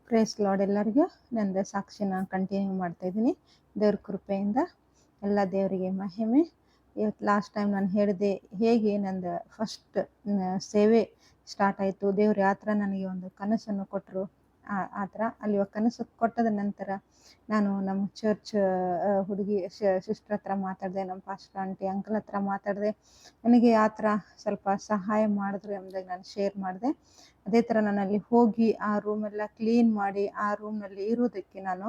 Praise lord ಎಲ್ಲರಿಗೂ ನಂದು ಸಾಕ್ಷಿನ continue ಮಾಡ್ತಾ ಇದ್ದೀನಿ. ದೇವ್ರ ಕೃಪೆಯಿಂದ ಎಲ್ಲ ದೇವರಿಗೆ ಮಹಿಮೆ. ಇವತ್ತು ಲಾಸ್ಟ್ ಟೈಮ್ ನಾನು ಹೇಳಿದೆ ಹೇಗೆ ನಂದು ಫಸ್ಟ್ ಸೇವೆ ಸ್ಟಾರ್ಟ್ ಆಯಿತು. ದೇವ್ರು ಯಾವ ಥರ ನನಗೆ ಒಂದು ಕನಸನ್ನು ಕೊಟ್ಟರು. ಆ ಥರ ಅಲ್ಲಿ ಕನಸು ಕೊಟ್ಟದ ನಂತರ ನಾನು ನಮ್ಮ ಚರ್ಚ್ ಹುಡುಗಿ ಸಿಸ್ಟರ್ ಹತ್ರ ಮಾತಾಡಿದೆ, ನಮ್ಮ ಪಾಸ್ಟರ್ ಆಂಟಿ ಅಂಕಲ್ ಹತ್ರ ಮಾತಾಡಿದೆ. ನನಗೆ ಆ ಥರ ಸ್ವಲ್ಪ ಸಹಾಯ ಮಾಡಿದ್ರು ಎಂಬುದಾಗಿ ನಾನು ಶೇರ್ ಮಾಡಿದೆ. ಅದೇ ಥರ ನಾನು ಅಲ್ಲಿ ಹೋಗಿ ಆ ರೂಮೆಲ್ಲ ಕ್ಲೀನ್ ಮಾಡಿ ಆ ರೂಮ್ನಲ್ಲಿ ಇರೋದಕ್ಕೆ ನಾನು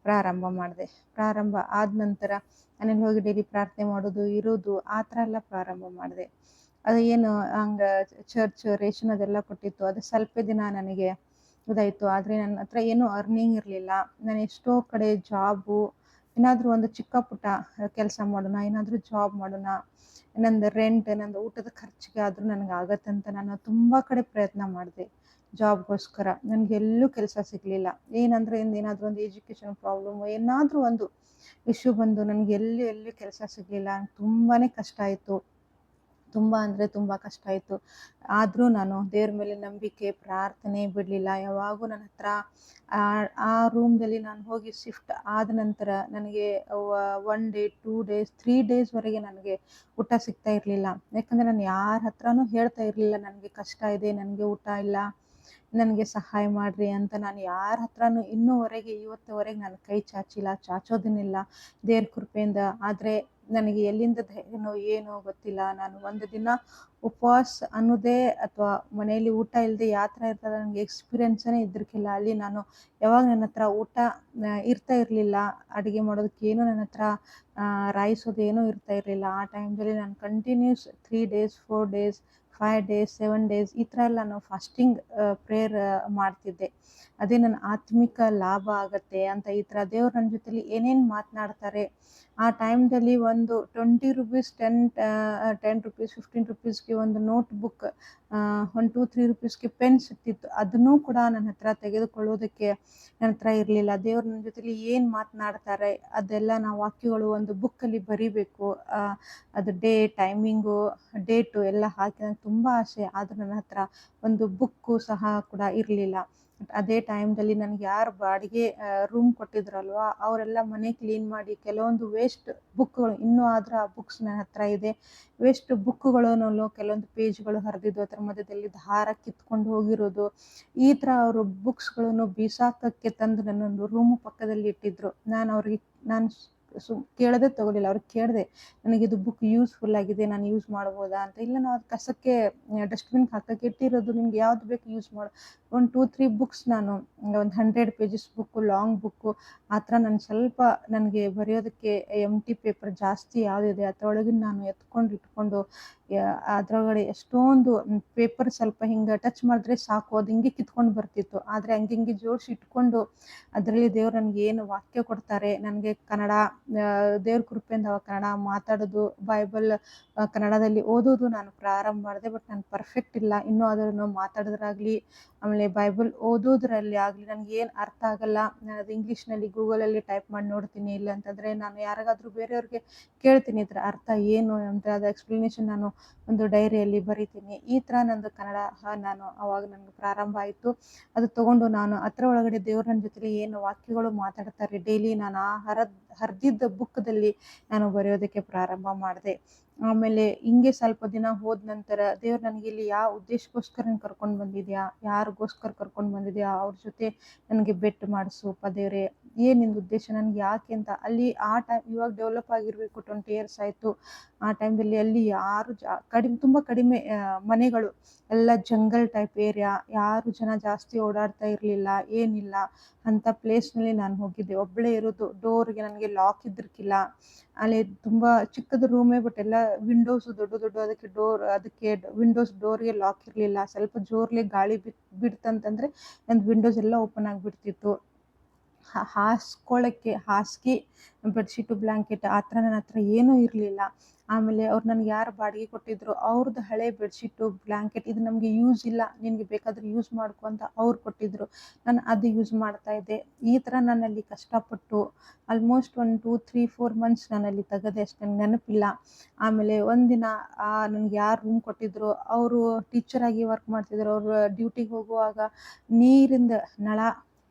ಪ್ರಾರಂಭ ಮಾಡಿದೆ. ಪ್ರಾರಂಭ ಆದ ನಂತರ ನಾನಲ್ಲಿ ಹೋಗಿ ಡೈಲಿ ಪ್ರಾರ್ಥನೆ ಮಾಡೋದು, ಇರೋದು, ಆ ಥರ ಎಲ್ಲ ಪ್ರಾರಂಭ ಮಾಡಿದೆ. ಅದು ಏನು ಹಂಗೆ ಚರ್ಚ್ ರೇಷನ್ ಅದೆಲ್ಲ ಕೊಟ್ಟಿತ್ತು, ಅದು ಸ್ವಲ್ಪ ದಿನ ನನಗೆ ಇದಾಯಿತು. ಆದರೆ ನನ್ನ ಹತ್ರ ಏನೂ ಅರ್ನಿಂಗ್ ಇರಲಿಲ್ಲ. ನಾನು ಎಷ್ಟೋ ಕಡೆ ಜಾಬು, ಏನಾದರೂ ಒಂದು ಚಿಕ್ಕ ಪುಟ್ಟ ಕೆಲಸ ಮಾಡೋಣ, ಏನಾದರೂ ಜಾಬ್ ಮಾಡೋಣ, ನಂದು ರೆಂಟ್, ನಂದು ಊಟದ ಖರ್ಚಿಗೆ ಆದರೂ ನನಗೆ ಆಗತ್ತಂತ ನಾನು ತುಂಬ ಕಡೆ ಪ್ರಯತ್ನ ಮಾಡಿದೆ ಜಾಬ್ಗೋಸ್ಕರ. ನನಗೆಲ್ಲೂ ಕೆಲಸ ಸಿಗಲಿಲ್ಲ. ಏನಂದರೆ ಏನಾದರೂ ಒಂದು ಎಜುಕೇಷನ್ ಪ್ರಾಬ್ಲಮ್, ಏನಾದರೂ ಒಂದು ಇಶ್ಯೂ ಬಂದು ನನಗೆ ಎಲ್ಲೂ ಕೆಲಸ ಸಿಗಲಿಲ್ಲ. ತುಂಬಾ ಕಷ್ಟ ಆಯಿತು. ತುಂಬ ಅಂದರೆ ತುಂಬ ಕಷ್ಟ ಆಯಿತು. ಆದರೂ ನಾನು ದೇವ್ರ ಮೇಲೆ ನಂಬಿಕೆ, ಪ್ರಾರ್ಥನೆ ಬಿಡಲಿಲ್ಲ. ಯಾವಾಗೂ ನನ್ನ ಹತ್ರ ಆ ರೂಮ್ದಲ್ಲಿ ನಾನು ಹೋಗಿ ಶಿಫ್ಟ್ ಆದ ನಂತರ ನನಗೆ 1 ಡೇ 2 ಡೇಸ್ 3 ಡೇಸ್ವರೆಗೆ ನನಗೆ ಊಟ ಸಿಗ್ತಾ ಇರಲಿಲ್ಲ. ಯಾಕಂದರೆ ನಾನು ಯಾರ ಹತ್ರನೂ ಹೇಳ್ತಾ ಇರಲಿಲ್ಲ ನನಗೆ ಕಷ್ಟ ಇದೆ, ನನಗೆ ಊಟ ಇಲ್ಲ, ನನಗೆ ಸಹಾಯ ಮಾಡಿರಿ ಅಂತ. ನಾನು ಯಾರ ಹತ್ರನೂ ಇನ್ನೂವರೆಗೆ ಇವತ್ತುವರೆಗೆ ನಾನು ಕೈ ಚಾಚಿಲ್ಲ, ಚಾಚೋದನ್ನಿಲ್ಲ ದೇವ್ರ ಕೃಪೆಯಿಂದ. ಆದರೆ ನನಗೆ ಎಲ್ಲಿಂದ ಧೈರ್ಯನೋ ಏನೋ ಗೊತ್ತಿಲ್ಲ. ನಾನು ಒಂದು ದಿನ ಉಪವಾಸ ಅನ್ನೋದೇ ಅಥವಾ ಮನೆಯಲ್ಲಿ ಊಟ ಇಲ್ಲದೆ ಯಾವ ಥರ ಇರ್ತದೆ ನನಗೆ ಎಕ್ಸ್ಪೀರಿಯೆನ್ಸೇ ಇದ್ದಿರಲಿಲ್ಲ. ಅಲ್ಲಿ ನಾನು ಯಾವಾಗ ನನ್ನ ಹತ್ರ ಊಟ ಇರ್ತಾ ಇರಲಿಲ್ಲ, ಅಡುಗೆ ಮಾಡೋದಕ್ಕೇನು ನನ್ನ ಹತ್ರ ರಾಯಿಸೋದೇನೂ ಇರ್ತಾ ಇರಲಿಲ್ಲ. ಆ ಟೈಮ್ದಲ್ಲಿ ನಾನು continuous 3 days 4 days 5 days 7 days ಈ ಥರ ಎಲ್ಲ ನಾನು ಫಾಸ್ಟಿಂಗ್ ಪ್ರೇಯರ್ ಮಾಡ್ತಿದ್ದೆ. ಅದೇ ನನ್ನ ಆತ್ಮಿಕ ಲಾಭ ಆಗತ್ತೆ ಅಂತ ಈ ಥರ ದೇವ್ರು ನನ್ನ ಜೊತೆಲಿ ಏನೇನು ಮಾತನಾಡ್ತಾರೆ. ಆ ಟೈಮ್ದಲ್ಲಿ ಒಂದು 20 ರುಪೀಸ್ 10 ರುಪೀಸ್ 15 ರುಪೀಸ್ಗೆ ಒಂದು ನೋಟ್ ಬುಕ್, 1 2 3 ರುಪೀಸ್ಗೆ ಪೆನ್ ಸಿಗ್ತಿತ್ತು. ಅದನ್ನೂ ಕೂಡ ನನ್ನ ಹತ್ರ ತೆಗೆದುಕೊಳ್ಳೋದಕ್ಕೆ ನನ್ನ ಹತ್ರ ಇರಲಿಲ್ಲ. ದೇವ್ರು ನನ್ನ ಜೊತೆಲಿ ಏನು ಮಾತನಾಡ್ತಾರೆ ಅದೆಲ್ಲ ನಾವು ವಾಕ್ಯಗಳು ಒಂದು ಬುಕ್ಕಲ್ಲಿ ಬರಿಬೇಕು. ಅದು ಡೇ, ಟೈಮಿಂಗು, ಡೇಟು ಎಲ್ಲ ಹಾಕಿ ನನಗೆ ತುಂಬ ಆಸೆ. ಆದರೂ ನನ್ನ ಹತ್ರ ಒಂದು ಬುಕ್ಕು ಸಹ ಕೂಡ ಇರಲಿಲ್ಲ. ಅದೇ ಟೈಮ್ದಲ್ಲಿ ನನಗೆ ಯಾರು ಬಾಡಿಗೆ ರೂಮ್ ಕೊಟ್ಟಿದ್ರಲ್ವ ಅವರೆಲ್ಲ ಮನೆ ಕ್ಲೀನ್ ಮಾಡಿ ಕೆಲವೊಂದು ವೇಸ್ಟ್ ಬುಕ್ಗಳು ಇನ್ನೂ ಆದರೂ ಆ ಬುಕ್ಸ್ ನನ್ನ ಹತ್ರ ಇದೆ. ವೇಸ್ಟ್ ಬುಕ್ಗಳನ್ನು ಕೆಲವೊಂದು ಪೇಜ್ಗಳು ಹರಿದಿದ್ದು, ಅದರ ಮಧ್ಯದಲ್ಲಿ ದಾರ ಕಿತ್ಕೊಂಡು ಹೋಗಿರೋದು, ಈ ಥರ ಅವರು ಬುಕ್ಸ್ಗಳನ್ನು ಬೀಸಾಕಕ್ಕೆ ತಂದು ನನ್ನೊಂದು ರೂಮು ಪಕ್ಕದಲ್ಲಿ ಇಟ್ಟಿದ್ರು. ನಾನು ಕೇಳದೆ ತೊಗೊಲಿಲ್ಲ. ಅವ್ರಿಗೆ ಕೇಳಿದೆ, ನನಗಿದು ಬುಕ್ ಯೂಸ್ಫುಲ್ ಆಗಿದೆ, ನಾನು ಯೂಸ್ ಮಾಡ್ಬೋದಾ ಅಂತ. ಇಲ್ಲ, ನಾವು ಅದು ಕಸಕ್ಕೆ ಡಸ್ಟ್ಬಿನ್ಗೆ ಹಾಕಕ್ಕೆ ಇಟ್ಟಿರೋದು, ನಿಮ್ಗೆ ಯಾವ್ದು ಬೇಕು ಯೂಸ್ ಮಾಡು. 1 2 3 ಬುಕ್ಸ್ ನಾನು ಒಂದು 100 ಪೇಜಸ್ ಬುಕ್ಕು, ಲಾಂಗ್ ಬುಕ್ಕು, ಆ ಥರ ನಾನು ಸ್ವಲ್ಪ ನನಗೆ ಬರೆಯೋದಕ್ಕೆ ಎಂಟಿ ಪೇಪರ್ ಜಾಸ್ತಿ ಯಾವುದಿದೆ ಅದರೊಳಗಿನ ನಾನು ಇಟ್ಕೊಂಡು ಅದರೊಳಗಡೆ ಎಷ್ಟೊಂದು ಪೇಪರ್ ಸ್ವಲ್ಪ ಹಿಂಗೆ ಟಚ್ ಮಾಡಿದ್ರೆ ಸಾಕು, ಅದು ಹಿಂಗೆ ಕಿತ್ಕೊಂಡು ಬರ್ತಿತ್ತು. ಆದರೆ ಹಂಗೆ ಜೋಡಿಸಿ ಇಟ್ಕೊಂಡು ಅದರಲ್ಲಿ ದೇವ್ರು ನನಗೆ ಏನು ವಾಕ್ಯ ಕೊಡ್ತಾರೆ, ನನಗೆ ಕನ್ನಡ ದೇವ್ರ ಕೃಪೆಯಿಂದ ಕನ್ನಡ ಮಾತಾಡೋದು, ಬೈಬಲ್ ಕನ್ನಡದಲ್ಲಿ ಓದೋದು ನಾನು ಪ್ರಾರಂಭ ಮಾಡಿದೆ. ಬಟ್ ನಾನು ಪರ್ಫೆಕ್ಟ್ ಇಲ್ಲ ಇನ್ನೂ. ಅದನ್ನು ಮಾತಾಡೋದ್ರಾಗಲಿ ಆಮೇಲೆ ಬೈಬಲ್ ಓದೋದ್ರಲ್ಲಿ ಆಗಲಿ ನನಗೇನು ಅರ್ಥ ಆಗಲ್ಲ. ನಾನು ಅದು ಇಂಗ್ಲೀಷ್ನಲ್ಲಿ ಗೂಗಲಲ್ಲಿ ಟೈಪ್ ಮಾಡಿ ನೋಡ್ತೀನಿ. ಇಲ್ಲ ಅಂತಂದರೆ ನಾನು ಯಾರಿಗಾದ್ರೂ ಬೇರೆಯವ್ರಿಗೆ ಕೇಳ್ತೀನಿ ಇದರ ಅರ್ಥ ಏನು ಅಂತ. ಅದು ಎಕ್ಸ್ಪ್ಲನೇಷನ್ ನಾನು ಒಂದು ಡೈರಿಯಲ್ಲಿ ಬರಿತೀನಿ. ಈ ಥರ ನಂದು ಕನ್ನಡ ನಾನು ಅವಾಗ ನನಗೆ ಪ್ರಾರಂಭ ಆಯಿತು. ಅದು ತೊಗೊಂಡು ನಾನು ಅದರ ಒಳಗಡೆ ದೇವ್ರು ನನ್ನ ಜೊತೆಲಿ ಏನು ವಾಕ್ಯಗಳು ಮಾತಾಡ್ತಾರೆ ಡೈಲಿ ನಾನು ಆ ಹರಿದಿದ್ದ ಬುಕ್ದಲ್ಲಿ ನಾನು ಬರೆಯೋದಕ್ಕೆ ಪ್ರಾರಂಭ ಮಾಡಿದೆ. ಆಮೇಲೆ ಹಿಂಗೆ ಸ್ವಲ್ಪ ದಿನ ಹೋದ ನಂತರ ದೇವ್ರು ನನಗೆ ಇಲ್ಲಿ ಯಾವ ಉದ್ದೇಶಕ್ಕೋಸ್ಕರ ಕರ್ಕೊಂಡು ಬಂದಿದ್ಯಾ, ಯಾರಿಗೋಸ್ಕರ ಕರ್ಕೊಂಡು ಬಂದಿದ್ಯಾ, ಅವ್ರ ಜೊತೆ ನನಗೆ ಬೆಟ್ ಮಾಡಿಸು ದೇವ್ರೆ, ಏನು ನಿಂದು ಉದ್ದೇಶ, ನನಗೆ ಯಾಕೆ ಅಂತ. ಅಲ್ಲಿ ಆ ಟೈಮ್ ಇವಾಗ ಡೆವಲಪ್ ಆಗಿರಬೇಕು, 20 ಇಯರ್ಸ್ ಆಯಿತು. ಆ ಟೈಮ್ದಲ್ಲಿ ಅಲ್ಲಿ ಯಾರು ತುಂಬ ಕಡಿಮೆ ಮನೆಗಳು, ಎಲ್ಲ ಜಂಗಲ್ ಟೈಪ್ ಏರಿಯಾ, ಯಾರು ಜನ ಜಾಸ್ತಿ ಓಡಾಡ್ತಾ ಇರಲಿಲ್ಲ, ಏನಿಲ್ಲ ಅಂಥ ಪ್ಲೇಸ್ನಲ್ಲಿ ನಾನು ಹೋಗಿದ್ದೆ. ಒಬ್ಬಳೇ ಇರೋದು, ಡೋರ್ಗೆ ನನಗೆ ಲಾಕ್ ಇದ್ದಿರ್ಕಿಲ್ಲ. ಅಲ್ಲಿ ತುಂಬ ಚಿಕ್ಕದು ರೂಮೇ, ಬಟ್ ಎಲ್ಲ ವಿಂಡೋಸು ದೊಡ್ಡ ಅದಕ್ಕೆ ವಿಂಡೋಸ್ ಡೋರ್ಗೆ ಲಾಕ್ ಇರಲಿಲ್ಲ. ಸ್ವಲ್ಪ ಜೋರ್ಲಿ ಗಾಳಿ ಬಿಡ್ತಂತಂದರೆ ನಂದು ವಿಂಡೋಸ್ ಎಲ್ಲ ಓಪನ್ ಆಗಿಬಿಡ್ತಿತ್ತು. ಹಾಸ್ಕೊಳ್ಳೋಕ್ಕೆ ಹಾಸಿಗೆ, ಬೆಡ್ಶೀಟು, ಬ್ಲ್ಯಾಂಕೆಟ್ ಆ ಥರ ನನ್ನ ಹತ್ರ ಏನೂ ಇರಲಿಲ್ಲ. ಆಮೇಲೆ ಅವ್ರು ನನಗೆ ಯಾರು ಬಾಡಿಗೆ ಕೊಟ್ಟಿದ್ರು ಅವ್ರದ್ದು ಹಳೆ ಬೆಡ್ಶೀಟು, ಬ್ಲ್ಯಾಂಕೆಟ್, ಇದು ನಮಗೆ ಯೂಸ್ ಇಲ್ಲ, ನಿನಗೆ ಬೇಕಾದರೆ ಯೂಸ್ ಮಾಡ್ಕೊ ಅಂತ ಅವ್ರು ಕೊಟ್ಟಿದ್ರು. ನಾನು ಅದು ಯೂಸ್ ಮಾಡ್ತಾಯಿದ್ದೆ. ಈ ಥರ ನಾನಲ್ಲಿ ಕಷ್ಟಪಟ್ಟು ಆಲ್ಮೋಸ್ಟ್ 1 2 3 4 ಮಂತ್ಸ್ ನಾನಲ್ಲಿ ತೆಗೆದೆ, ಅಷ್ಟು ನನಗೆ ನೆನಪಿಲ್ಲ. ಆಮೇಲೆ ಒಂದಿನ ನನಗೆ ಯಾರು ರೂಮ್ ಕೊಟ್ಟಿದ್ರು ಅವರು ಟೀಚರಾಗಿ ವರ್ಕ್ ಮಾಡ್ತಿದ್ರು. ಅವರು ಡ್ಯೂಟಿಗೆ ಹೋಗುವಾಗ ನೀರಿಂದ ನಳ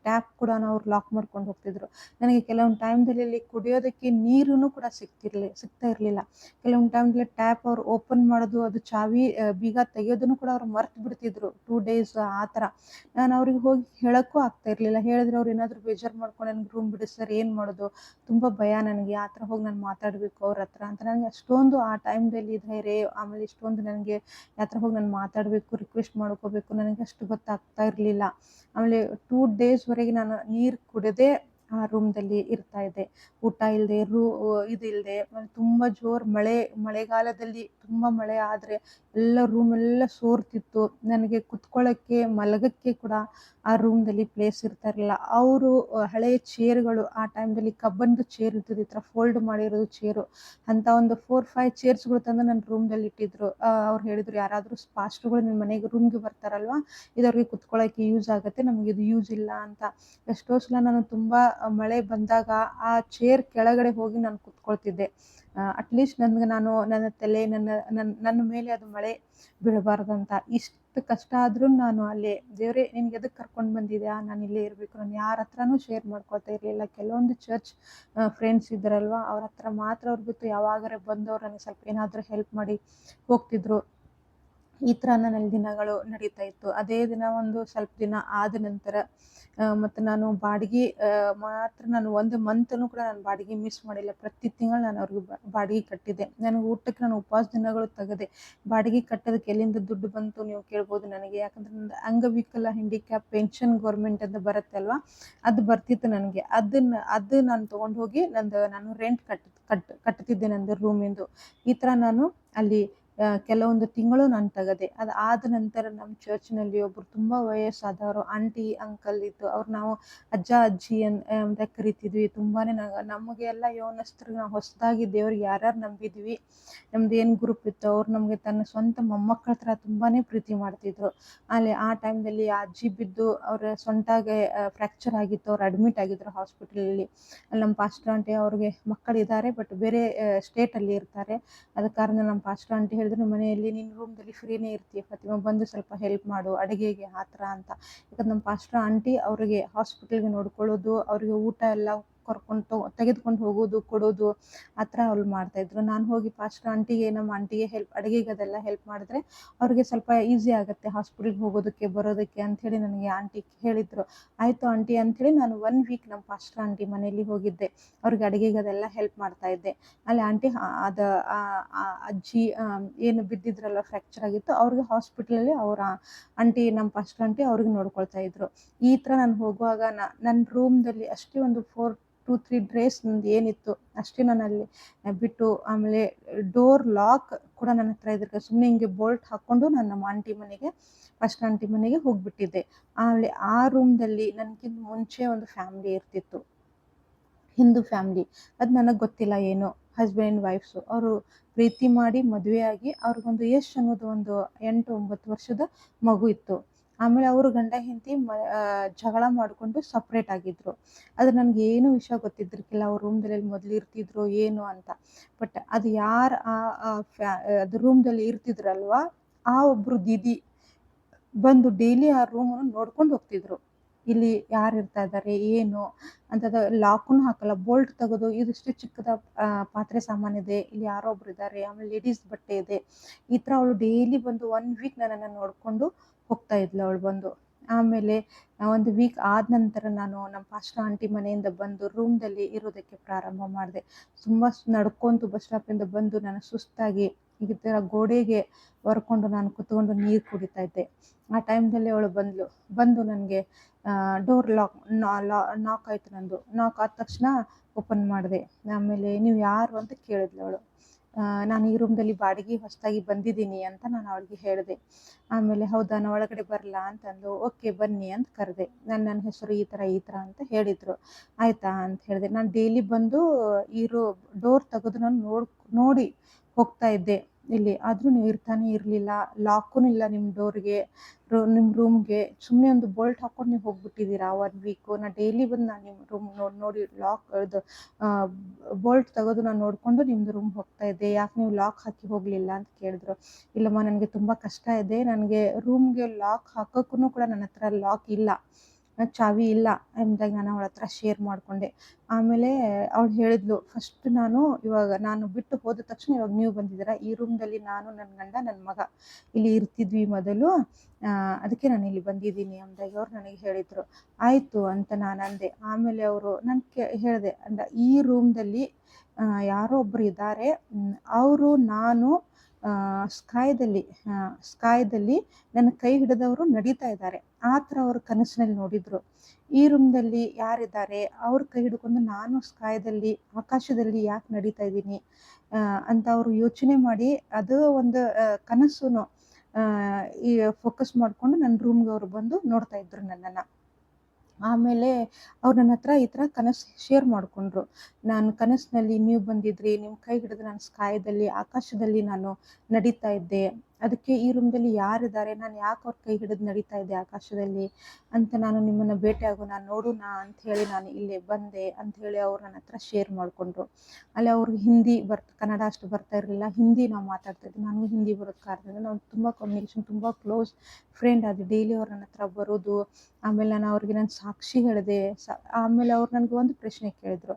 ಟ್ಯಾಪ್ ಕೂಡ ಅವ್ರು ಲಾಕ್ ಮಾಡ್ಕೊಂಡು ಹೋಗ್ತಿದ್ರು. ನನಗೆ ಕೆಲವೊಂದು ಟೈಮ್ದಲ್ಲಿ ಅಲ್ಲಿ ಕುಡಿಯೋದಕ್ಕೆ ನೀರೂ ಕೂಡ ಸಿಗ್ತಾ ಇರಲಿಲ್ಲ. ಕೆಲವೊಂದು ಟೈಮ್ದಲ್ಲಿ ಟ್ಯಾಪ್ ಅವ್ರು ಓಪನ್ ಮಾಡೋದು, ಅದು ಚಾವಿ ಬೀಗ ತೆಗೆಯೋದನ್ನು ಕೂಡ ಅವ್ರು ಮರ್ತು ಬಿಡ್ತಿದ್ರು 2 ಡೇಸ್ ಆ ಥರ. ನಾನು ಅವ್ರಿಗೆ ಹೋಗಿ ಹೇಳೋಕ್ಕೂ ಆಗ್ತಾ ಇರಲಿಲ್ಲ. ಹೇಳಿದ್ರೆ ಅವ್ರು ಏನಾದರೂ ಬೇಜಾರು ಮಾಡ್ಕೊಂಡು ನನಗೆ ರೂಮ್ ಬಿಡಿ ಸರ್, ಏನು ಮಾಡೋದು, ತುಂಬ ಭಯ ನನಗೆ, ಆ ಥರ ಹೋಗಿ ನಾನು ಮಾತಾಡಬೇಕು ಅವ್ರ ಹತ್ರ ಅಂತ. ನನಗೆ ಅಷ್ಟೊಂದು ಆ ಟೈಮ್ದಲ್ಲಿ ಧೈರ್ಯ, ಆಮೇಲೆ ಇಷ್ಟೊಂದು ನನಗೆ ಯಾವ ಥರ ಹೋಗಿ ನಾನು ಮಾತಾಡಬೇಕು, ರಿಕ್ವೆಸ್ಟ್ ಮಾಡ್ಕೋಬೇಕು, ನನಗೆ ಅಷ್ಟು ಗೊತ್ತಾಗ್ತಾ ಇರಲಿಲ್ಲ. ಆಮೇಲೆ 2 ಡೇಸ್ವರೆಗೆ ನಾನು ನೀರು ಕುಡಿದೇ ಆ ರೂಮ್ದಲ್ಲಿ ಇರ್ತಾ ಇದ್ದೆ. ಊಟ ಇಲ್ಲದೆ, ಇದಿಲ್ಲದೆ, ತುಂಬ ಜೋರು ಮಳೆಗಾಲದಲ್ಲಿ ತುಂಬ ಮಳೆ ಆದರೆ ಎಲ್ಲ ರೂಮೆಲ್ಲ ಸೋರ್ತಿತ್ತು. ನನಗೆ ಕುತ್ಕೊಳ್ಳೋಕ್ಕೆ, ಮಲಗೋಕ್ಕೆ ಕೂಡ ಆ ರೂಮ್ದಲ್ಲಿ ಪ್ಲೇಸ್ ಇರ್ತಾ ಇರಲಿಲ್ಲ. ಅವರು ಹಳೆಯ ಚೇರ್ಗಳು, ಆ ಟೈಮ್ದಲ್ಲಿ ಕಬ್ಬನ್ದು ಚೇರ್ ಇರ್ತದೆ, ಈ ಥರ ಫೋಲ್ಡ್ ಮಾಡಿರೋದು ಚೇರು, ಅಂತ ಒಂದು 4-5 ಚೇರ್ಸ್ಗಳು ತಂದು ನನ್ನ ರೂಮ್ದಲ್ಲಿ ಇಟ್ಟಿದ್ರು. ಅವ್ರು ಹೇಳಿದ್ರು, ಯಾರಾದರೂ ಪಾಸ್ಟ್ರುಗಳು ನಿಮ್ಮ ಮನೆಗೆ ರೂಮ್ಗೆ ಬರ್ತಾರಲ್ವ, ಇದವ್ರಿಗೆ ಕುತ್ಕೊಳ್ಳೋಕ್ಕೆ ಯೂಸ್ ಆಗುತ್ತೆ, ನಮಗೆ ಇದು ಯೂಸ್ ಇಲ್ಲ ಅಂತ. ಎಷ್ಟೋ ಸಲ ನಾನು ತುಂಬ ಮಳೆ ಬಂದಾಗ ಆ ಚೇರ್ ಕೆಳಗಡೆ ಹೋಗಿ ನಾನು ಕುತ್ಕೊಳ್ತಿದ್ದೆ. ಅಟ್ಲೀಸ್ಟ್ ನನ್ನ ತಲೆ, ನನ್ನ ಮೇಲೆ ಅದು ಮಳೆ ಬೀಳಬಾರ್ದಂತ. ಇಷ್ಟು ಕಷ್ಟ ಆದರೂ ನಾನು ಅಲ್ಲಿ, ದೇವರೇ ನಿನ್ಗೆ ಎದಕ್ಕೆ ಕರ್ಕೊಂಡು ಬಂದಿದ್ಯಾ, ನಾನು ಇಲ್ಲೇ ಇರಬೇಕು, ನಾನು ಯಾರ ಹತ್ರನೂ ಶೇರ್ ಮಾಡ್ಕೊಳ್ತಾ ಇರಲಿಲ್ಲ. ಕೆಲವೊಂದು ಚರ್ಚ್ ಫ್ರೆಂಡ್ಸ್ ಇದ್ದಾರಲ್ವ, ಅವ್ರ ಹತ್ರ ಮಾತ್ರ ಅವ್ರ ಗೊತ್ತು, ಯಾವಾಗಾರೆ ಬಂದವ್ರು ನನಗೆ ಸ್ವಲ್ಪ ಏನಾದರೂ ಹೆಲ್ಪ್ ಮಾಡಿ ಹೋಗ್ತಿದ್ರು. ಈ ಥರ ನನ್ನಲ್ಲಿ ದಿನಗಳು ನಡೀತಾ ಇತ್ತು. ಅದೇ ದಿನ ಒಂದು ಸ್ವಲ್ಪ ದಿನ ಆದ ನಂತರ ಮತ್ತು ನಾನು ಬಾಡಿಗೆ ಮಾತ್ರ, ನಾನು 1 ಮಂತನ್ನು ಕೂಡ ನಾನು ಬಾಡಿಗೆ ಮಿಸ್ ಮಾಡಿಲ್ಲ. ಪ್ರತಿ ತಿಂಗಳು ನಾನು ಅವ್ರಿಗೆ ಬಾಡಿಗೆ ಕಟ್ಟಿದ್ದೆ. ನನಗೆ ಊಟಕ್ಕೆ ನಾನು ಉಪವಾಸ ದಿನಗಳು ತೆಗೆದೆ. ಬಾಡಿಗೆ ಕಟ್ಟೋದಕ್ಕೆ ಎಲ್ಲಿಂದ ದುಡ್ಡು ಬಂತು ನೀವು ಕೇಳ್ಬೋದು ನನಗೆ. ಯಾಕಂದರೆ ನಂದು ಅಂಗವಿಕಲ ಹ್ಯಾಂಡಿಕ್ಯಾಪ್ ಪೆನ್ಷನ್ ಗೌರ್ಮೆಂಟ್ ಅಂತ ಬರುತ್ತೆ ಅಲ್ವಾ, ಅದು ಬರ್ತಿತ್ತು ನನಗೆ. ಅದು ನಾನು ತೊಗೊಂಡು ಹೋಗಿ ನಾನು ರೆಂಟ್ ಕಟ್ತಿದ್ದೆ ನಂದು ರೂಮಿಂದು. ಈ ಥರ ನಾನು ಅಲ್ಲಿ ಕೆಲವೊಂದು ತಿಂಗಳು ನಾನು ತೆಗೆದೆ. ಅದಾದ ನಂತರ ನಮ್ಮ ಚರ್ಚ್ನಲ್ಲಿ ಒಬ್ಬರು ತುಂಬ ವಯಸ್ಸಾದವರು ಆಂಟಿ ಅಂಕಲ್ ಇತ್ತು. ಅವ್ರು ನಾವು ಅಜ್ಜ ಅಜ್ಜಿ ಅಂತ ಕರಿತಿದ್ವಿ. ತುಂಬಾ ನಮಗೆ ಎಲ್ಲ ಯೌವನಸ್ಥರಿಗೆ, ನಾವು ಹೊಸದಾಗಿ ದೇವ್ರಿಗೆ ಯಾರ್ಯಾರು ನಂಬಿದ್ವಿ, ನಮ್ದು ಏನು ಗ್ರೂಪ್ ಇತ್ತು, ಅವ್ರು ನಮಗೆ ತನ್ನ ಸ್ವಂತ ಮೊಮ್ಮಕ್ಕಳ ಥರ ತುಂಬಾ ಪ್ರೀತಿ ಮಾಡ್ತಿದ್ರು. ಅಲ್ಲಿ ಆ ಟೈಮ್ದಲ್ಲಿ ಆ ಅಜ್ಜಿ ಬಿದ್ದು ಅವ್ರ ಸೊಂಟಗೆ ಫ್ರ್ಯಾಕ್ಚರ್ ಆಗಿತ್ತು. ಅವ್ರು ಅಡ್ಮಿಟ್ ಆಗಿದ್ರು ಹಾಸ್ಪಿಟಲಲ್ಲಿ. ಅಲ್ಲಿ ನಮ್ಮ ಪಾಸ್ಟರ್ ಆಂಟಿ, ಅವ್ರಿಗೆ ಮಕ್ಕಳಿದ್ದಾರೆ, ಬಟ್ ಬೇರೆ ಸ್ಟೇಟಲ್ಲಿ ಇರ್ತಾರೆ. ಅದ ಕಾರಣ ನಮ್ಮ ಪಾಸ್ಟರ್ ಆಂಟಿ ಹೇಳಿದ್ರು, ನಮ್ಮ ಮನೆಯಲ್ಲಿ ನಿನ್ನ ರೂಮ್ದಲ್ಲಿ ಫ್ರೀನೇ ಇರ್ತೀಯ ಫಾತಿಮಾ, ಬಂದು ಸ್ವಲ್ಪ ಹೆಲ್ಪ್ ಮಾಡು ಅಡುಗೆಗೆ ಆ ಥರ ಅಂತ. ಯಾಕಂದ್ರೆ ನಮ್ಮ ಪಾಸ್ಟರ್ ಆಂಟಿ ಅವ್ರಿಗೆ ಹಾಸ್ಪಿಟಲ್ಗೆ ನೋಡ್ಕೊಳ್ಳೋದು, ಅವ್ರಿಗೆ ಊಟ ಎಲ್ಲ ತೆಗೆದುಕೊಂಡು ಹೋಗೋದು, ಕೊಡೋದು, ಆ ಥರ ಅವ್ರು ಮಾಡ್ತಾಯಿದ್ರು. ನಾನು ಹೋಗಿ ಪಾಸ್ಟರ್ ಆಂಟಿಗೆ, ನಮ್ಮ ಆಂಟಿಗೆ ಅಡುಗೆಗೆ ಅದೆಲ್ಲ ಹೆಲ್ಪ್ ಮಾಡಿದ್ರೆ ಅವ್ರಿಗೆ ಸ್ವಲ್ಪ ಈಸಿ ಆಗುತ್ತೆ ಹಾಸ್ಪಿಟಲ್ಗೆ ಹೋಗೋದಕ್ಕೆ ಬರೋದಕ್ಕೆ ಅಂಥೇಳಿ ನನಗೆ ಆಂಟಿ ಹೇಳಿದರು. ಆಯಿತು ಆಂಟಿ ಅಂಥೇಳಿ ನಾನು 1 ವೀಕ್ ನಮ್ಮ ಪಾಸ್ಟರ್ ಆಂಟಿ ಮನೆಯಲ್ಲಿ ಹೋಗಿದ್ದೆ. ಅವ್ರಿಗೆ ಅಡುಗೆಗೆ ಅದೆಲ್ಲ ಹೆಲ್ಪ್ ಮಾಡ್ತಾಯಿದ್ದೆ. ಅಲ್ಲಿ ಆಂಟಿ ಅದು ಅಜ್ಜಿ ಏನು ಬಿದ್ದಿದ್ರಲ್ಲ, ಫ್ರ್ಯಾಕ್ಚರ್ ಆಗಿತ್ತು, ಅವ್ರಿಗೆ ಹಾಸ್ಪಿಟಲಲ್ಲಿ ಅವರ ಆಂಟಿ, ನಮ್ಮ ಪಾಸ್ಟರ್ ಆಂಟಿ ಅವ್ರಿಗೆ ನೋಡ್ಕೊಳ್ತಾ ಇದ್ರು. ಈ ಥರ ನಾನು ಹೋಗುವಾಗ ನನ್ನ ರೂಮ್ದಲ್ಲಿ ಅಷ್ಟೇ ಒಂದು 2-3 ಡ್ರೆಸ್ ನಂದು ಏನಿತ್ತು ಅಷ್ಟೇ ನಾನು ಅಲ್ಲಿ ಬಿಟ್ಟು, ಆಮೇಲೆ ಡೋರ್ ಲಾಕ್ ಕೂಡ ನನ್ನ ಹತ್ರ ಇದ್ದರೆ ಸುಮ್ಮನೆ ಹಿಂಗೆ ಬೋಲ್ಟ್ ಹಾಕ್ಕೊಂಡು ನಾನು ನಮ್ಮ ಆಂಟಿ ಮನೆಗೆ, ಪಾಸ್ಟರ್ ಆಂಟಿ ಮನೆಗೆ ಹೋಗಿಬಿಟ್ಟಿದ್ದೆ. ಆಮೇಲೆ ಆ ರೂಮ್ದಲ್ಲಿ ನನಗಿಂತ ಮುಂಚೆ ಒಂದು ಫ್ಯಾಮಿಲಿ ಇರ್ತಿತ್ತು, ಹಿಂದೂ ಫ್ಯಾಮಿಲಿ. ಅದು ನನಗೆ ಗೊತ್ತಿಲ್ಲ ಏನೋ, ಹಸ್ಬೆಂಡ್ ವೈಫ್ಸು ಅವರು ಪ್ರೀತಿ ಮಾಡಿ ಮದುವೆಯಾಗಿ ಅವ್ರಿಗೊಂದು ಯಶ್ ಅನ್ನೋದು ಒಂದು 8-9 ವರ್ಷದ ಮಗು ಇತ್ತು. ಆಮೇಲೆ ಅವರು ಗಂಡ ಹೆಂಡತಿ ಜಗಳ ಮಾಡಿಕೊಂಡು ಸಪ್ರೇಟ್ ಆಗಿದ್ರು. ಅದು ನನಗೇನು ವಿಷಯ ಗೊತ್ತಿದ್ದಿರ್ಕಿಲ್ಲ, ಅವ್ರ ರೂಮ್ದಲ್ಲಿ ಮೊದಲು ಇರ್ತಿದ್ರು ಏನು ಅಂತ. ಬಟ್ ಅದು ಯಾರು ಅದು ರೂಮ್ದಲ್ಲಿ ಇರ್ತಿದ್ರಲ್ವ, ಆ ಒಬ್ಬರು ದೀದಿ ಬಂದು ಡೈಲಿ ಆ ರೂಮನ್ನು ನೋಡ್ಕೊಂಡು ಹೋಗ್ತಿದ್ರು. ಇಲ್ಲಿ ಯಾರು ಇರ್ತಾ ಇದ್ದಾರೆ ಏನು ಅಂತದ, ಲಾಕನ್ನು ಹಾಕಲ್ಲ, ಬೋಲ್ಟ್ ತೆಗೆದು ಇದಿಷ್ಟು ಚಿಕ್ಕದ ಪಾತ್ರೆ ಸಾಮಾನಿದೆ, ಇಲ್ಲಿ ಯಾರೋ ಒಬ್ರು ಇದ್ದಾರೆ, ಆಮೇಲೆ ಲೇಡೀಸ್ ಬಟ್ಟೆ ಇದೆ, ಈ ಥರ ಅವಳು ಡೈಲಿ ಬಂದು 1 ವೀಕ್ ನನ್ನನ್ನು ನೋಡಿಕೊಂಡು ಹೋಗ್ತಾ ಇದ್ಲು ಅವಳು ಬಂದು. ಆಮೇಲೆ 1 ವೀಕ್ ಆದ ನಂತರ ನಾನು ನಮ್ಮ ಪಾಸ್ಟರ್ ಆಂಟಿ ಮನೆಯಿಂದ ಬಂದು ರೂಮ್ದಲ್ಲಿ ಇರೋದಕ್ಕೆ ಪ್ರಾರಂಭ ಮಾಡಿದೆ. ತುಂಬ ನಡ್ಕೊಂತು ಬಸ್ ಸ್ಟಾಪಿಂದ ಬಂದು ನಾನು ಸುಸ್ತಾಗಿ ಈ ಥರ ಗೋಡೆಗೆ ಹೊರ್ಕೊಂಡು ನಾನು ಕುತ್ಕೊಂಡು ನೀರು ಕುಡಿತಾ ಇದ್ದೆ. ಆ ಟೈಮ್ದಲ್ಲಿ ಅವಳು ಬಂದು ನನಗೆ ಡೋರ್ ನಾಕ್ ಆಯಿತು. ನಂದು ನಾಕ್ ಆದ ತಕ್ಷಣ ಓಪನ್ ಮಾಡಿದೆ. ಆಮೇಲೆ ನೀವು ಯಾರು ಅಂತ ಕೇಳಿದ್ಲು ಅವಳು. ನಾನು ಈ ರೂಮ್ದಲ್ಲಿ ಬಾಡಿಗೆ ಹೊಸದಾಗಿ ಬಂದಿದ್ದೀನಿ ಅಂತ ನಾನು ಅವಳಿಗೆ ಹೇಳಿದೆ. ಆಮೇಲೆ ಹೌದಾ, ನಾನು ಒಳಗಡೆ ಬರಲಾ ಅಂತಂದು, ಓಕೆ ಬನ್ನಿ ಅಂತ ಕರೆದೆ. ನನ್ನ ಹೆಸರು ಈ ಥರ ಅಂತ ಹೇಳಿದರು. ಆಯಿತಾ ಅಂತ ಹೇಳಿದೆ. ನಾನು ಡೈಲಿ ಬಂದು ಡೋರ್ ತೆಗೆದು ನಾನು ನೋಡಿ ಹೋಗ್ತಾ ಇದ್ದೆ ಇಲ್ಲಿ. ಆದರೂ ನೀವು ಇರ್ತಾನೆ ಇರಲಿಲ್ಲ, ಲಾಕೂ ಇಲ್ಲ ನಿಮ್ಮ ಡೋರ್ಗೆ, ನಿಮ್ಮ ರೂಮ್ಗೆ. ಸುಮ್ಮನೆ ಒಂದು ಬೋಲ್ಟ್ ಹಾಕ್ಕೊಂಡು ನೀವು ಹೋಗ್ಬಿಟ್ಟಿದ್ದೀರಾ 1 ವೀಕು. ನಾನು ಡೈಲಿ ಬಂದು ನಾನು ನಿಮ್ಮ ರೂಮ್ ನೋಡಿ ಇದು ಬೋಲ್ಟ್ ತೆಗೆದು ನಾನು ನೋಡಿಕೊಂಡು ನಿಮ್ಮದು ರೂಮ್ ಹೋಗ್ತಾ ಇದ್ದೆ, ಯಾಕೆ ನೀವು ಲಾಕ್ ಹಾಕಿ ಹೋಗಲಿಲ್ಲ ಅಂತ ಕೇಳಿದ್ರು. ಇಲ್ಲಮ್ಮ, ನನಗೆ ತುಂಬ ಕಷ್ಟ ಇದೆ, ನನಗೆ ರೂಮ್ಗೆ ಲಾಕ್ ಹಾಕೋಕ್ಕೂ ಕೂಡ ನನ್ನ ಹತ್ರ ಲಾಕ್ ಇಲ್ಲ, ಚಾವಿ ಇಲ್ಲ ಎಂದಾಗ ನಾನು ಅವಳ ಹತ್ರ ಶೇರ್ ಮಾಡಿಕೊಂಡೆ. ಆಮೇಲೆ ಅವಳು ಹೇಳಿದ್ಲು, ಫಸ್ಟ್ ಇವಾಗ ನಾನು ಬಿಟ್ಟು ಹೋದ ತಕ್ಷಣ ಇವಾಗ ನೀವು ಬಂದಿದ್ದೀರಾ, ಈ ರೂಮ್ದಲ್ಲಿ ನಾನು, ನನ್ನ ಗಂಡ, ನನ್ನ ಮಗ ಇಲ್ಲಿ ಇರ್ತಿದ್ವಿ ಮೊದಲು, ಅದಕ್ಕೆ ನಾನು ಇಲ್ಲಿ ಬಂದಿದ್ದೀನಿ ಅಂದಾಗ ಅವ್ರು ನನಗೆ ಹೇಳಿದರು. ಆಯಿತು ಅಂತ ನಾನು ಅಂದೆ. ಆಮೇಲೆ ಅವರು ನಾನು ಹೇಳಿದೆ, ಈ ರೂಮ್ದಲ್ಲಿ ಯಾರೋ ಒಬ್ಬರು ಇದ್ದಾರೆ, ಅವರು ನಾನು ಸ್ಕಾಯದಲ್ಲಿ ನನ್ನ ಕೈ ಹಿಡಿದವರು ನಡೀತಾ ಇದ್ದಾರೆ, ಆ ಥರ ಅವರು ಕನಸಿನಲ್ಲಿ ನೋಡಿದ್ರು. ಈ ರೂಮ್ದಲ್ಲಿ ಯಾರಿದ್ದಾರೆ, ಅವ್ರ ಕೈ ಹಿಡ್ಕೊಂಡು ನಾನು ಸ್ಕಾಯದಲ್ಲಿ ಆಕಾಶದಲ್ಲಿ ಯಾಕೆ ನಡೀತಾ ಇದ್ದೀನಿ ಅಂತ ಅವರು ಯೋಚನೆ ಮಾಡಿ, ಅದು ಒಂದು ಕನಸು ಈ ಫೋಕಸ್ ಮಾಡಿಕೊಂಡು ನನ್ನ ರೂಮ್ಗೆ ಅವರು ಬಂದು ನೋಡ್ತಾ ಇದ್ರು ನನ್ನನ್ನು. ಆಮೇಲೆ ಅವ್ರು ನನ್ನ ಹತ್ರ ಈ ಥರ ಕನಸು ಶೇರ್ ಮಾಡಿಕೊಂಡ್ರು. ನಾನು ಕನಸಿನಲ್ಲಿ ನೀವು ಬಂದಿದ್ರಿ, ನಿಮ್ಮ ಕೈ ಹಿಡಿದು ನಾನು ಸ್ಕಾಯದಲ್ಲಿ ಆಕಾಶದಲ್ಲಿ ನಾನು ನಡೀತಾ ಇದ್ದೆ, ಅದಕ್ಕೆ ಈ ರೂಮ್ದಲ್ಲಿ ಯಾರಿದ್ದಾರೆ, ನಾನು ಯಾಕೆ ಅವ್ರ ಕೈ ಹಿಡಿದು ನಡೀತಾ ಇದ್ದೆ ಆಕಾಶದಲ್ಲಿ ಅಂತ ನಾನು ನಿಮ್ಮನ್ನು ಭೇಟಿಯಾಗೋ ನಾನು ನೋಡೋಣ ಅಂಥೇಳಿ ನಾನು ಇಲ್ಲೇ ಬಂದೆ ಅಂಥೇಳಿ ಅವ್ರು ನನ್ನ ಹತ್ರ ಶೇರ್ ಮಾಡಿಕೊಂಡ್ರು. ಅಲ್ಲಿ ಅವ್ರಿಗೆ ಹಿಂದಿ ಕನ್ನಡ ಅಷ್ಟು ಬರ್ತಾ ಇರಲಿಲ್ಲ, ಹಿಂದಿ ನಾವು ಮಾತಾಡ್ತಾಯಿದ್ವಿ. ನನಗೂ ಹಿಂದಿ ಬರೋದು ಕಾರಣದಿಂದ ನಾವು ತುಂಬ ಕಮ್ಯುನಿಕೇಷನ್, ತುಂಬ ಕ್ಲೋಸ್ ಫ್ರೆಂಡ್ ಆದ್ವಿ. ಡೈಲಿ ಅವ್ರು ನನ್ನ ಹತ್ರ ಬರೋದು. ಆಮೇಲೆ ನಾನು ಅವ್ರಿಗೆ ನಾನು ಸಾಕ್ಷಿ ಹೇಳಿದೆ. ಆಮೇಲೆ ಅವ್ರು ನನಗೆ ಒಂದು ಪ್ರಶ್ನೆ ಕೇಳಿದ್ರು,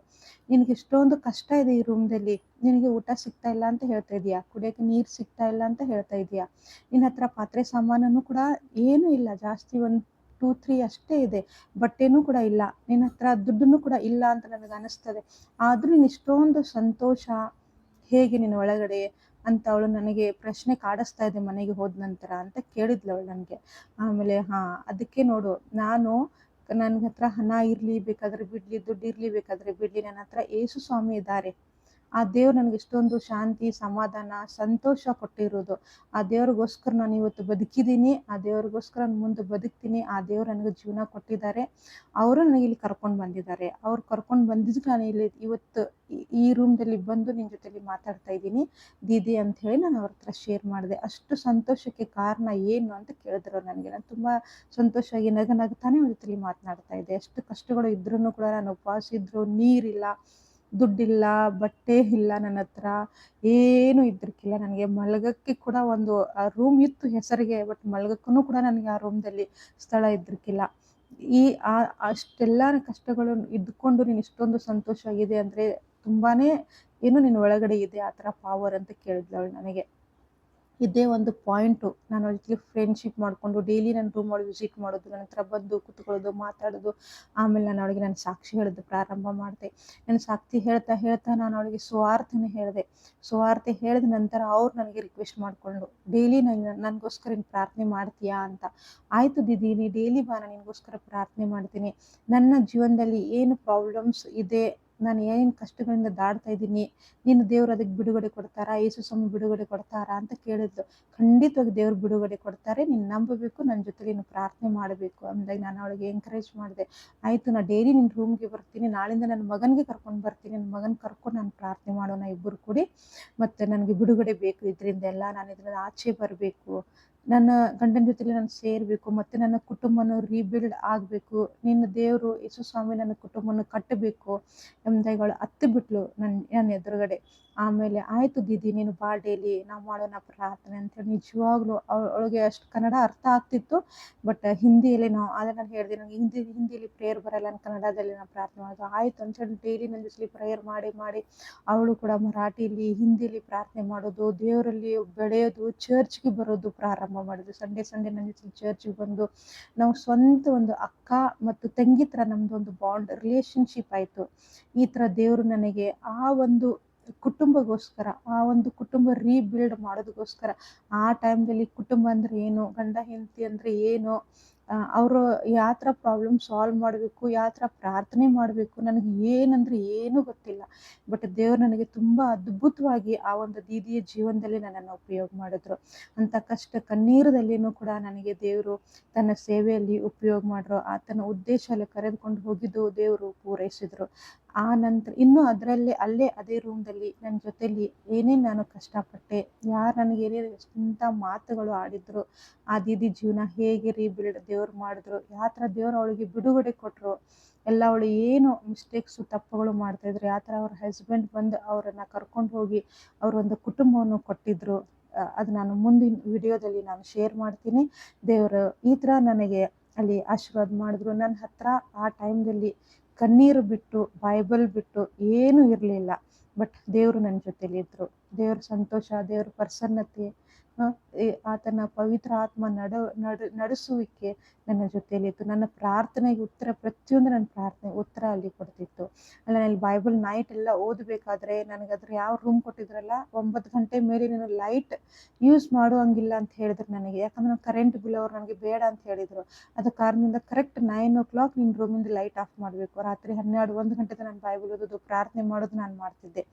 ನಿನಗೆ ಎಷ್ಟೊಂದು ಕಷ್ಟ ಇದೆ ಈ ರೂಮ್ದಲ್ಲಿ, ನಿನಗೆ ಊಟ ಸಿಗ್ತಾ ಇಲ್ಲ ಅಂತ ಹೇಳ್ತಾ ಇದೀಯಾ, ಕುಡಿಯೋಕ್ಕೆ ನೀರು ಸಿಗ್ತಾ ಇಲ್ಲ ಅಂತ ಹೇಳ್ತಾ ಇದೀಯಾ, ನಿನ್ನ ಹತ್ರ ಪಾತ್ರೆ ಸಾಮಾನೂ ಕೂಡ ಏನೂ ಇಲ್ಲ, ಜಾಸ್ತಿ ಒಂದು 2-3 ಅಷ್ಟೇ ಇದೆ, ಬಟ್ಟೆನೂ ಕೂಡ ಇಲ್ಲ, ನಿನ್ನ ಹತ್ರ ದುಡ್ಡನ್ನು ಕೂಡ ಇಲ್ಲ ಅಂತ ನನಗೆ ಅನಿಸ್ತದೆ, ಆದರೂ ನೀನು ಇಷ್ಟೊಂದು ಸಂತೋಷ ಹೇಗೆ ನಿನ್ನ ಒಳಗಡೆ ಅಂತ ಅವಳು ನನಗೆ ಪ್ರಶ್ನೆ ಕಾಡಿಸ್ತಾ ಇದೆ ಮನೆಗೆ ಹೋದ ನಂತರ ಅಂತ ಕೇಳಿದ್ಲು ಅವಳು ನನಗೆ. ಆಮೇಲೆ ಅದಕ್ಕೆ ನೋಡು, ನನ್ನ ಹತ್ರ ಹಣ ಇರಲಿ ಬೇಕಾದರೆ ಬಿಡಲಿ, ದುಡ್ಡು ಇರಲಿ ಬೇಕಾದರೆ ಬಿಡಲಿ, ನನ್ನ ಹತ್ರ ಯೇಸು ಸ್ವಾಮಿ ಇದ್ದಾರೆ. ಆ ದೇವ್ರು ನನಗೆ ಇಷ್ಟೊಂದು ಶಾಂತಿ, ಸಮಾಧಾನ, ಸಂತೋಷ ಕೊಟ್ಟಿರೋದು. ಆ ದೇವ್ರಿಗೋಸ್ಕರ ನಾನು ಇವತ್ತು ಬದುಕಿದ್ದೀನಿ, ಆ ದೇವ್ರಿಗೋಸ್ಕರ ನಾನು ಮುಂದೆ ಬದುಕ್ತೀನಿ. ಆ ದೇವ್ರು ನನಗೆ ಜೀವನ ಕೊಟ್ಟಿದ್ದಾರೆ, ಅವರು ನನಗೆ ಇಲ್ಲಿ ಕರ್ಕೊಂಡು ಬಂದಿದ್ದಾರೆ. ಅವ್ರು ಕರ್ಕೊಂಡು ಬಂದಿದ್ದಕ್ಕೆ ನಾನು ಇಲ್ಲಿ ಇವತ್ತು ಈ ರೂಮ್ದಲ್ಲಿ ಬಂದು ನಿನ್ನ ಜೊತೆಲಿ ಮಾತಾಡ್ತಾ ಇದ್ದೀನಿ ದೀದಿ ಅಂತ ಹೇಳಿ ನಾನು ಅವ್ರ ಹತ್ರ ಶೇರ್ ಮಾಡಿದೆ. ಅಷ್ಟು ಸಂತೋಷಕ್ಕೆ ಕಾರಣ ಏನು ಅಂತ ಕೇಳಿದ್ರು ನನಗೆ. ನಾನು ತುಂಬ ಸಂತೋಷವಾಗಿ ನಗತಾನೆ ಅವ್ರ ಜೊತೆಲಿ ಮಾತನಾಡ್ತಾ ಇದ್ದೆ. ಎಷ್ಟು ಕಷ್ಟಗಳು ಇದ್ರೂ ಕೂಡ, ನಾನು ಉಪವಾಸ ಇದ್ದರು, ನೀರಿಲ್ಲ, ದುಡ್ಡಿಲ್ಲ, ಬಟ್ಟೆ ಇಲ್ಲ, ನನ್ನ ಹತ್ರ ಏನೂ ಇದ್ದಿರ್ಕಿಲ್ಲ. ನನಗೆ ಮಲಗಕ್ಕೆ ಕೂಡ ಒಂದು ರೂಮ್ ಇತ್ತು ಹೆಸರಿಗೆ, ಬಟ್ ಮಲಗಕ್ಕೂ ಕೂಡ ನನಗೆ ಆ ರೂಮ್ದಲ್ಲಿ ಸ್ಥಳ ಇದ್ದಿರ್ಕಿಲ್ಲ. ಅಷ್ಟೆಲ್ಲ ಕಷ್ಟಗಳು ಇದ್ಕೊಂಡು ನೀನು ಇಷ್ಟೊಂದು ಸಂತೋಷವಾಗಿದೆ ಅಂದರೆ ತುಂಬಾನೇ ಏನೋ ನಿನ್ನ ಒಳಗಡೆ ಇದೆ ಆ ಥರ ಪವರ್ ಅಂತ ಕೇಳಿದ್ಲು ಅವಳು ನನಗೆ. ಇದೇ ಒಂದು ಪಾಯಿಂಟು. ನಾನು ಅವ್ರ ಜೊತೆ ಫ್ರೆಂಡ್ಶಿಪ್ ಮಾಡಿಕೊಂಡು ಡೈಲಿ ನನ್ನ ರೂಮ್ ಒಳಗೆ ವಿಸಿಟ್ ಮಾಡೋದು, ನನ್ನ ಹತ್ರ ಬಂದು ಕೂತ್ಕೊಳ್ಳೋದು, ಮಾತಾಡೋದು. ಆಮೇಲೆ ನಾನು ಅವಳಿಗೆ ನಾನು ಸಾಕ್ಷಿ ಹೇಳೋದು ಪ್ರಾರಂಭ ಮಾಡಿದೆ. ನಾನು ಸಾಕ್ಷಿ ಹೇಳ್ತಾ ನಾನು ಅವಳಿಗೆ ಸುವಾರ್ತೆನೇ ಹೇಳಿದೆ. ಸುವಾರ್ತೆ ಹೇಳಿದ ನಂತರ ಅವ್ರು ನನಗೆ ರಿಕ್ವೆಸ್ಟ್ ಮಾಡಿಕೊಂಡು, ಡೈಲಿ ನನಗೋಸ್ಕರ ನೀನು ಪ್ರಾರ್ಥನೆ ಮಾಡ್ತೀಯಾ ಅಂತ. ಆಯಿತು ದೀದಿ, ನೀ ಡೈಲಿ ಬಾ, ನಾನು ನಿನಗೋಸ್ಕರ ಪ್ರಾರ್ಥನೆ ಮಾಡ್ತೀನಿ. ನನ್ನ ಜೀವನದಲ್ಲಿ ಏನು ಪ್ರಾಬ್ಲಮ್ಸ್ ಇದೆ, ನಾನು ಏನು ಕಷ್ಟಗಳಿಂದ ದಾಡ್ತಾ ಇದ್ದೀನಿ, ನೀನು ದೇವ್ರು ಅದಕ್ಕೆ ಬಿಡುಗಡೆ ಕೊಡ್ತಾರಾ, ಯೇಸು ಸ್ವಾಮಿ ಬಿಡುಗಡೆ ಕೊಡ್ತಾರಾ ಅಂತ ಕೇಳಿದ್ಲು. ಖಂಡಿತವಾಗಿ ದೇವ್ರು ಬಿಡುಗಡೆ ಕೊಡ್ತಾರೆ, ನೀನು ನಂಬಬೇಕು, ನನ್ನ ಜೊತೆ ನೀನು ಪ್ರಾರ್ಥನೆ ಮಾಡಬೇಕು ಅಂದಾಗ ನಾನು ಅವಳಿಗೆ ಎಂಕರೇಜ್ ಮಾಡಿದೆ. ಆಯಿತು, ನಾನು ಡೈಲಿ ನಿನ್ನ ರೂಮ್ಗೆ ಬರ್ತೀನಿ, ನಾಳಿಂದ ನನ್ನ ಮಗನಿಗೆ ಕರ್ಕೊಂಡು ಬರ್ತೀನಿ, ನನ್ನ ಮಗನ ಕರ್ಕೊಂಡು ನಾನು ಪ್ರಾರ್ಥನೆ ಮಾಡೋಣ ಇಬ್ಬರು ಕೂಡಿ, ಮತ್ತು ನನಗೆ ಬಿಡುಗಡೆ ಬೇಕು ಇದರಿಂದೆಲ್ಲ, ನಾನು ಇದರಿಂದ ಆಚೆ ಬರಬೇಕು, ನನ್ನ ಗಂಡನ ಜೊತೆಲಿ ನಾನು ಸೇರಬೇಕು, ಮತ್ತು ನನ್ನ ಕುಟುಂಬನೂ ರೀಬಿಲ್ಡ್ ಆಗಬೇಕು, ನಿನ್ನ ದೇವರು ಯೇಸು ಸ್ವಾಮಿ ನನ್ನ ಕುಟುಂಬನ ಕಟ್ಟಬೇಕು ಎಂದಗಳು ಬಿಟ್ಲು ನನ್ನ ಎದುರುಗಡೆ. ಆಮೇಲೆ ಆಯಿತು ದೀದಿ, ನೀನು ಬಾ, ಡೈಲಿ ನಾವು ಮಾಡೋಣ ಪ್ರಾರ್ಥನೆ ಅಂತೇಳಿ. ನಿಜವಾಗ್ಲೂ ಅವಳಿಗೆ ಅಷ್ಟು ಕನ್ನಡ ಅರ್ಥ ಆಗ್ತಿತ್ತು, ಬಟ್ ಹಿಂದಿಯಲ್ಲಿ ಆದರೆ ನಾನು ಹೇಳಿದೆ, ನನಗೆ ಹಿಂದಿಯಲ್ಲಿ ಪ್ರೇಯರ್ ಬರಲ್ಲ, ನಾನು ಕನ್ನಡದಲ್ಲಿ ನಾನು ಪ್ರಾರ್ಥನೆ ಮಾಡೋದು. ಆಯಿತು ಅಂತೇಳಿ ಡೈಲಿ ನನ್ನ ಜೊತೆ ಪ್ರೇಯರ್ ಮಾಡಿ ಅವಳು ಕೂಡ ಮರಾಠಿಲಿ, ಹಿಂದಿಯಲ್ಲಿ ಪ್ರಾರ್ಥನೆ ಮಾಡೋದು, ದೇವರಲ್ಲಿ ಬೆಳೆಯೋದು, ಚರ್ಚ್ಗೆ ಬರೋದು ಪ್ರಾರಂಭ ಮಾಡಿದ್ರು. ಸಂಡೇ ನನ್ನ ಜೊತೆ ಚರ್ಚ್ಗೆ ಬಂದು ನಾವು ಸ್ವಂತ ಒಂದು ಅಕ್ಕ ಮತ್ತು ತಂಗಿ ಥರ ನಮ್ಮದು ಒಂದು ಬಾಂಡ್, ರಿಲೇಷನ್ಶಿಪ್ ಆಯಿತು. ಈ ಥರ ದೇವರು ನನಗೆ ಆ ಒಂದು ಕುಟುಂಬಗೋಸ್ಕರ, ಆ ಒಂದು ಕುಟುಂಬ ರೀಬಿಲ್ಡ್ ಮಾಡೋದಕ್ಕೋಸ್ಕರ, ಆ ಟೈಮ್ದಲ್ಲಿ ಕುಟುಂಬ ಅಂದರೆ ಏನು, ಗಂಡ ಹೆಂಡತಿ ಅಂದರೆ ಏನು, ಅವರು ಯಾವ ಥರ ಪ್ರಾಬ್ಲಮ್ ಸಾಲ್ವ್ ಮಾಡಬೇಕು, ಯಾವ ಥರ ಪ್ರಾರ್ಥನೆ ಮಾಡಬೇಕು, ನನಗೆ ಏನಂದರೆ ಏನೂ ಗೊತ್ತಿಲ್ಲ. ಬಟ್ ದೇವ್ರು ನನಗೆ ತುಂಬ ಅದ್ಭುತವಾಗಿ ಆ ಒಂದು ದೀದಿಯ ಜೀವನದಲ್ಲಿ ನನ್ನನ್ನು ಉಪಯೋಗ ಮಾಡಿದ್ರು. ಅಂಥ ಕಷ್ಟ ಕಣ್ಣೀರದಲ್ಲಿಯೂ ಕೂಡ ನನಗೆ ದೇವರು ತನ್ನ ಸೇವೆಯಲ್ಲಿ ಉಪಯೋಗ ಮಾಡಿದ್ರು. ಆತನ ಉದ್ದೇಶದಲ್ಲಿ ಕರೆದುಕೊಂಡು ಹೋಗಿದ್ದು ದೇವರು ಪೂರೈಸಿದ್ರು. ಆ ನಂತರ ಇನ್ನೂ ಅದೇ ರೂಮ್ದಲ್ಲಿ ನನ್ನ ಜೊತೆಲಿ ಏನೇನು ನಾನು ಕಷ್ಟಪಟ್ಟೆ, ಯಾರು ನನಗೆ ಏನೇನು ಎಂಥ ಮಾತುಗಳು ಆಡಿದ್ರು, ಆ ದೀದಿ ಜೀವನ ಹೇಗೆ ರೀಬಿಲ್ಡ್ ದೇವ್ರು ಮಾಡಿದ್ರು, ಯಾವ ಥರ ದೇವ್ರು ಅವಳಿಗೆ ಬಿಡುಗಡೆ ಕೊಟ್ಟರು, ಎಲ್ಲ ಅವಳು ಏನು ಮಿಸ್ಟೇಕ್ಸು ತಪ್ಪುಗಳು ಮಾಡ್ತಾಯಿದ್ರು, ಯಾವ ಥರ ಅವ್ರ ಹಸ್ಬೆಂಡ್ ಬಂದು ಅವರನ್ನು ಕರ್ಕೊಂಡು ಹೋಗಿ ಅವರೊಂದು ಕುಟುಂಬವನ್ನು ಕೊಟ್ಟಿದ್ರು, ಅದು ನಾನು ಮುಂದಿನ ವಿಡಿಯೋದಲ್ಲಿ ನಾನು ಶೇರ್ ಮಾಡ್ತೀನಿ. ದೇವರು ಈ ಥರ ನನಗೆ ಅಲ್ಲಿ ಆಶೀರ್ವಾದ ಮಾಡಿದ್ರು. ನನ್ನ ಹತ್ರ ಆ ಟೈಮ್ದಲ್ಲಿ ಕಣ್ಣೀರು ಬಿಟ್ಟು ಬೈಬಲ್ ಬಿಟ್ಟು ಏನೂ ಇರಲಿಲ್ಲ. ಬಟ್ ದೇವರು ನನ್ನ ಜೊತೆಲಿದ್ದರು. ದೇವ್ರ ಸಂತೋಷ, ದೇವ್ರ ಪ್ರಸನ್ನತೆ, ಆತನ ಪವಿತ್ರ ಆತ್ಮ ನಡೆಸುವಿಕೆ ನನ್ನ ಜೊತೆಯಲ್ಲಿತ್ತು. ನನ್ನ ಪ್ರಾರ್ಥನೆಗೆ ಉತ್ತರ, ಪ್ರತಿಯೊಂದು ನನ್ನ ಪ್ರಾರ್ಥನೆ ಉತ್ತರ ಅಲ್ಲಿ ಕೊಡ್ತಿತ್ತು. ಅಲ್ಲ, ಅಲ್ಲಿ ಬೈಬಲ್ ನೈಟ್ ಎಲ್ಲ ಓದಬೇಕಾದ್ರೆ ನನಗದ್ರ ಯಾವ ರೂಮ್ ಕೊಟ್ಟಿದ್ರಲ್ಲ, 9 ಗಂಟೆ ಮೇಲೆ ನೀನು ಲೈಟ್ ಯೂಸ್ ಮಾಡುವಂಗಿಲ್ಲ ಅಂತ ಹೇಳಿದ್ರು ನನಗೆ. ಯಾಕಂದ್ರೆ ನಾನು ಕರೆಂಟ್ ಬಿಲ್ ಅವ್ರು ನನಗೆ ಬೇಡ ಅಂತ ಹೇಳಿದರು. ಅದ ಕಾರಣದಿಂದ ಕರೆಕ್ಟ್ 9 o'clock ನಿನ್ನ ರೂಮಿಂದ ಲೈಟ್ ಆಫ್ ಮಾಡಬೇಕು. ರಾತ್ರಿ 12-1 ಗಂಟೆ ನಾನು ಬೈಬಲ್ ಓದೋದು, ಪ್ರಾರ್ಥನೆ ಮಾಡೋದು ನಾನು ಮಾಡ್ತಿದ್ದೆ.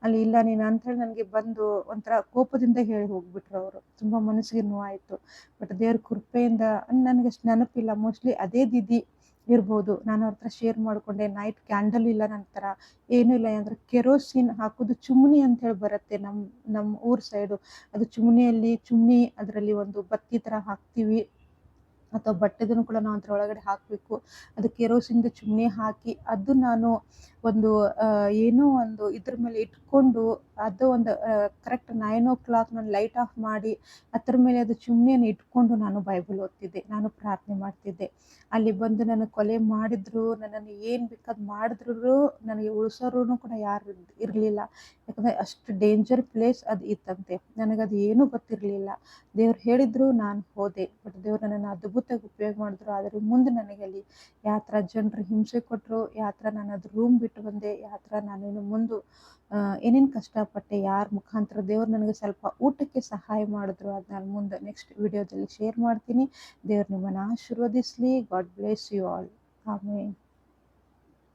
ಅಲ್ಲಿ ಇಲ್ಲ ನೀನು ಅಂಥೇಳಿ ನನಗೆ ಬಂದು ಒಂಥರ ಕೋಪದಿಂದ ಹೇಳಿ ಹೋಗ್ಬಿಟ್ರು ಅವರು. ತುಂಬ ಮನಸ್ಸಿಗೆ ನೋವಾಯಿತು. ಬಟ್ ದೇವ್ರ ಕೃಪೆಯಿಂದ ನನಗೆ ಅಷ್ಟು ನೆನಪಿಲ್ಲ. ಮೋಸ್ಟ್ಲಿ ಅದೇ ದಿದಿ ಇರ್ಬೋದು. ನಾನು ಅವ್ರ ಹತ್ರ ಶೇರ್ ಮಾಡಿಕೊಂಡೆ. ನೈಟ್ ಕ್ಯಾಂಡಲ್ ಇಲ್ಲ ನನ್ನ ಥರ, ಏನೂ ಇಲ್ಲ. ಅಂದರೆ ಕೆರೋಸಿನ್ ಹಾಕೋದು ಚುಮ್ನಿ ಅಂತ ಹೇಳಿ ಬರುತ್ತೆ ನಮ್ಮ ಊರ ಸೈಡು. ಅದು ಚುಮ್ನಿ ಅದರಲ್ಲಿ ಒಂದು ಬತ್ತಿ ಥರ ಹಾಕ್ತೀವಿ, ಅಥವಾ ಬಟ್ಟೆದನ್ನು ಕೂಡ ನಾವು ಅದರೊಳಗಡೆ ಹಾಕಬೇಕು. ಅದು ಕೆರೋಸಿನ್ದು ಚುಮ್ನಿ ಹಾಕಿ ಅದು ನಾನು ಒಂದು ಏನೋ ಒಂದು ಇದ್ರ ಮೇಲೆ ಇಟ್ಕೊಂಡು, ಅದು ಒಂದು ಕರೆಕ್ಟ್ 9 o'clock ನಾನು ಲೈಟ್ ಆಫ್ ಮಾಡಿ ಅದ್ರ ಮೇಲೆ ಅದು ಚುಮ್ನಿಯನ್ನು ಇಟ್ಕೊಂಡು ನಾನು ಬೈಬಲ್ ಓದ್ತಿದ್ದೆ, ನಾನು ಪ್ರಾರ್ಥನೆ ಮಾಡ್ತಿದ್ದೆ. ಅಲ್ಲಿ ಬಂದು ನನ್ನ ಕೊಲೆ ಮಾಡಿದ್ರು, ನನ್ನನ್ನು ಏನು ಬೇಕಾದ್ ಮಾಡಿದ್ರು, ನನಗೆ ಉಳಿಸೋರು ಕೂಡ ಯಾರು ಇರಲಿಲ್ಲ. ಯಾಕಂದರೆ ಅಷ್ಟು ಡೇಂಜರ್ ಪ್ಲೇಸ್ ಅದು ಇತ್ತಂತೆ. ನನಗದು ಏನೂ ಗೊತ್ತಿರಲಿಲ್ಲ. ದೇವ್ರು ಹೇಳಿದ್ರು, ನಾನು ಹೋದೆ. ಬಟ್ ದೇವ್ರು ನನ್ನನ್ನು ಅದ್ಭುತವಾಗಿ ಉಪಯೋಗ ಮಾಡಿದ್ರು. ಆದರೆ ಮುಂದೆ ನನಗೆ ಅಲ್ಲಿ ಯಾವ ಥರ ಜನರು ಹಿಂಸೆ ಕೊಟ್ಟರು, ಯಾವ ಥರ ನಾನು ಅದು ರೂಮ್ ಬಿಟ್ಟು ಬಂದೆ, ಯಾವ ಥರ ನಾನೇನು ಮುಂದೆ ಏನೇನು ಕಷ್ಟಪಟ್ಟೆ, ಯಾರ ಮುಖಾಂತರ ದೇವ್ರು ನನಗೆ ಸ್ವಲ್ಪ ಊಟಕ್ಕೆ ಸಹಾಯ ಮಾಡಿದ್ರು, ಅದು ನಾನು ಮುಂದೆ ನೆಕ್ಸ್ಟ್ ವಿಡಿಯೋದಲ್ಲಿ ಶೇರ್ ಮಾಡ್ತೀನಿ. ದೇವ್ರು ನಿಮ್ಮನ್ನು ಆಶೀರ್ವದಿಸಲಿ. God bless you all. Amen.